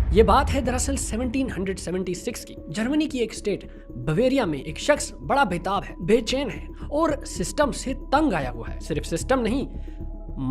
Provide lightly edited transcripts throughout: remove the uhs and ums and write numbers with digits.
ये बात है दरअसल 1776 की। जर्मनी की एक स्टेट बवेरिया में एक शख्स बड़ा बेताब है, बेचैन है और सिस्टम से तंग आया हुआ है। सिर्फ सिस्टम नहीं,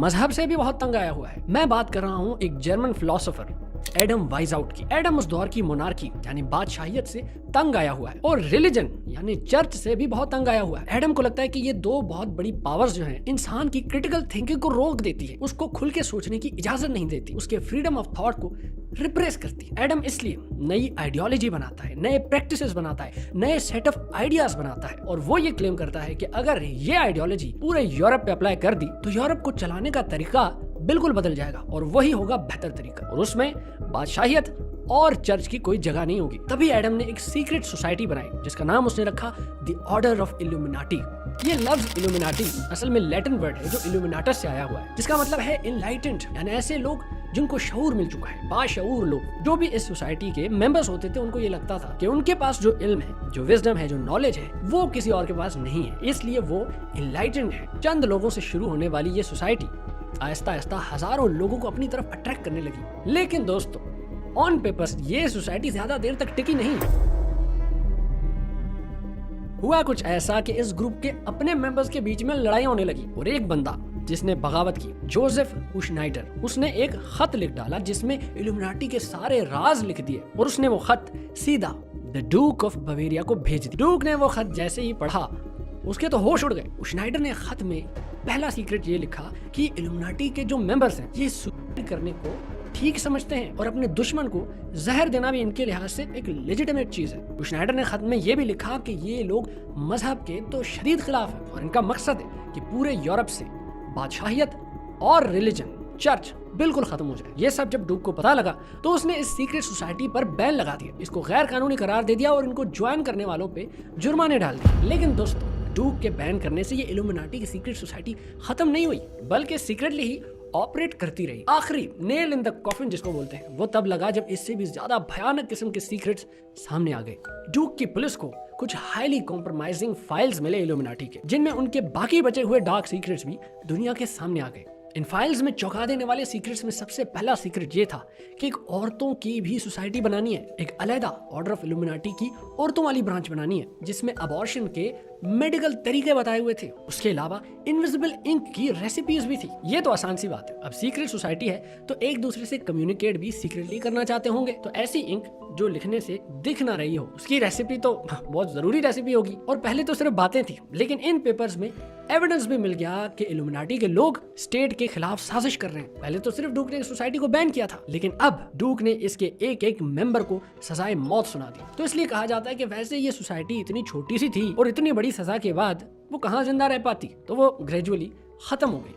मजहब से भी बहुत तंग आया हुआ है। मैं बात कर रहा हूँ एक जर्मन फिलोसोफर एडम वाइजआउट की। एडम उस दौर की मोनार्की यानी बादशाहियत से तंग आया हुआ है और रिलीजन यानी चर्च से भी बहुत तंग आया हुआ है। एडम को लगता है कि ये दो बहुत बड़ी पावर्स जो हैं इंसान की क्रिटिकल थिंकिंग को रोक देती है, उसको खुल के सोचने की इजाजत नहीं देती, उसके फ्रीडम ऑफ थॉट को रिप्रेस करती है। एडम इसलिए नई आइडियोलॉजी बनाता है, नए प्रैक्टिसेस बनाता है, नए सेट ऑफ आइडियाज बनाता है और वो ये क्लेम करता है कि अगर ये आइडियोलॉजी पूरे यूरोप पे अप्लाई कर दी तो यूरोप को चलाने का तरीका बिल्कुल बदल जाएगा और वही होगा बेहतर तरीका और उसमें बादशाहियत और चर्च की कोई जगह नहीं होगी। तभी एडम ने एक सीक्रेट सोसाइटी बनाई जिसका नाम उसने रखा द ऑर्डर ऑफ इल्यूमिनाटी। ये लफ्ज इल्यूमिनाटी असल में लैटिन वर्ड है जो इल्यूमिनाटस से आया हुआ है, जिसका मतलब है इनलाइटेंड, यानी ऐसे लोग जिनको शऊर मिल चुका है, बाशऊर लोग। जो भी इस सोसाइटी के मेंबर्स होते थे उनको ये लगता था कि उनके पास जो इल्म है, जो विजडम है, जो नॉलेज है, वो किसी और के पास नहीं है, इसलिए वो इनलाइटेंड है। चंद लोगों से शुरू होने वाली ये सोसाइटी आहिस्ता आहिस्ता हजारों लोगों को अपनी तरफ अट्रैक्ट करने लगी। लेकिन दोस्तों, ऑन पेपर्स ये सोसाइटी ज्यादा देर तक टिकी नहीं। हुआ कुछ ऐसा कि इस ग्रुप के अपने मेंबर्स के बीच में लड़ाई होने लगी और एक बंदा जिसने बगावत की, जोसेफ उशनाइडर, उसने एक खत लिख डाला जिसमें इल्यूमिनाटी के सारे राज लिख दिए और उसने वो खत सीधा द डूक ऑफ बवेरिया को भेज दिया। डूक ने वो खत जैसे ही पढ़ा उसके तो होश उड़ गए। उशनाइडर ने खत में पहला सीक्रेट ये लिखा कि इल्यूमिनाटी के जो मेंबर्स हैं ये सुसाइड करने को ठीक समझते हैं और अपने दुश्मन को जहर देना भी इनके लिहाज से एक लेजिटिमेट चीज है। उशनाइडर ने खत में ये भी लिखा कि ये लोग मजहब के तो शदीद खिलाफ है और इनका मकसद है कि पूरे यूरोप से बादशाहियत और रिलीजन, चर्च बिल्कुल खत्म हो जाए। ये सब जब डूक को पता लगा तो उसने इस सीक्रेट सोसाइटी पर बैन लगा दिया, इसको गैर कानूनी करार दे दिया और इनको ज्वाइन करने वालों पे जुर्माने डाल दिए। लेकिन दोस्तों, डूक के बैन करने से ये इल्यूमिनाटी की सीक्रेट सोसाइटी खत्म नहीं हुई, बल्कि सीक्रेटली ही ऑपरेट करती रही। आखिरी नेल इन द कॉफिन जिसको बोलते हैं वो तब लगा जब इससे भी ज्यादा भयानक किस्म के सीक्रेट्स सामने आ गए। डूक की पुलिस को कुछ हाईली कॉम्प्रोमाइजिंग फाइल्स मिले इल्यूमिनाटी के, जिनमें उनके बाकी बचे हुए डार्क सीक्रेट्स भी दुनिया के सामने आ गए। इन फाइल्स में चौंका देने वाले सीक्रेट्स में सबसे पहला सीक्रेट ये था कि एक औरतों की भी सोसाइटी बनानी है, एक अलहदा ऑर्डर ऑफ इल्यूमिनाटी की औरतों वाली ब्रांच बनानी है जिसमें अबॉर्शन के मेडिकल तरीके बताए हुए थे। उसके अलावा इनविजिबल इंक की रेसिपीज भी थी। ये तो आसान सी बात है, अब सीक्रेट सोसाइटी है तो एक दूसरे से कम्युनिकेट भी सीक्रेटली करना चाहते होंगे, तो ऐसी इंक जो लिखने से दिख ना रही हो उसकी रेसिपी तो बहुत जरूरी रेसिपी होगी। और पहले तो सिर्फ बातें थी, लेकिन इन पेपर्स में एविडेंस भी मिल गया कि इल्यूमिनाटी के लोग स्टेट के खिलाफ साजिश कर रहे हैं। पहले तो सिर्फ डूक ने सोसाइटी को बैन किया था, लेकिन अब डूक ने इसके एक एक मेंबर को सजाए मौत सुना दी। तो इसलिए कहा जाता है कि वैसे ये सोसाइटी इतनी छोटी सी थी और इतनी बड़ी सजा के बाद वो कहाँ जिंदा रह पाती, तो वो ग्रेजुअली खत्म हो गई।